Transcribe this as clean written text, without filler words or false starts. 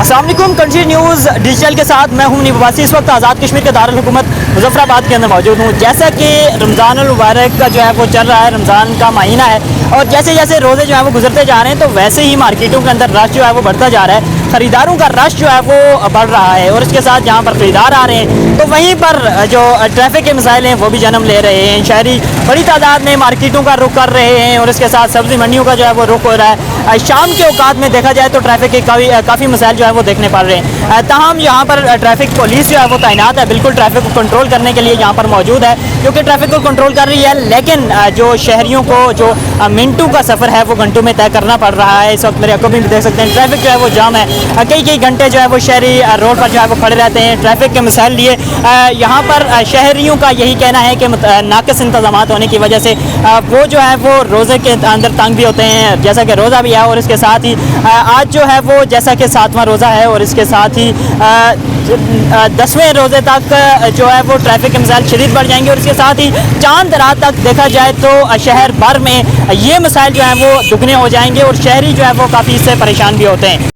अस्सलाम वालेकुम। Country news digital के साथ मैं हूं मुनीब अब्बासी। इस वक्त आज़ाद कश्मीर के दारुल हुकूमत मुजफ्फराबाद के अंदर मौजूद हूं। जैसा कि रमज़ानुल मुबारक का जो है वो चल रहा है, रमज़ान का महीना है और जैसे जैसे रोज़े जो है वो गुजरते जा रहे हैं तो वैसे ही मार्केटों के अंदर रश जो है वो बढ़ता जा रहा है। ख़रीदारों का रश जो है वो बढ़ रहा है और इसके साथ जहाँ पर ख़रीदार आ रहे हैं तो वहीं पर जो ट्रैफिक के मसाइल हैं वो भी जन्म ले रहे हैं। शहरी बड़ी तादाद में मार्केटों का रुख कर रहे हैं और इसके साथ सब्ज़ी मंडियों का जो है वो रुख हो रहा है। शाम के औकात में देखा जाए तो ट्रैफिक के काफ़ी मसाइल जो है वो देखने पड़ रहे हैं। ताहम यहाँ पर ट्रैफिक पुलिस जो है वो तैनात है, बिल्कुल ट्रैफिक को कंट्रोल करने के लिए यहाँ पर मौजूद है, क्योंकि ट्रैफिक को कंट्रोल कर रही है। लेकिन जो शहरियों को जो मिनटों का सफ़र है वो घंटों में तय करना पड़ रहा है। इस वक्त मेरे आंखों में भी देख सकते हैं ट्रैफिक जो है वो जाम है। कई घंटे जो है वो शहरी रोड पर जो है वो खड़े रहते हैं ट्रैफिक के मसाइल लिए। यहाँ पर शहरियों का यही कहना है कि नाक़िस इंतज़ामात होने की वजह से वो जो है वो रोज़े के अंदर तंग भी होते हैं, जैसा कि रोज़ा भी है और इसके साथ ही आज जो है वो जैसा कि 7वां रोज़ा है और इसके साथ ही 10वें रोज़े तक जो है वो ट्रैफिक के मसाइल शदीद बढ़ जाएंगे और इसके साथ ही चांद रात तक देखा जाए तो शहर भर में ये मसाइल जो हैं वो दुगने हो जाएंगे और शहरी जो है वो काफ़ी इससे परेशान भी होते हैं।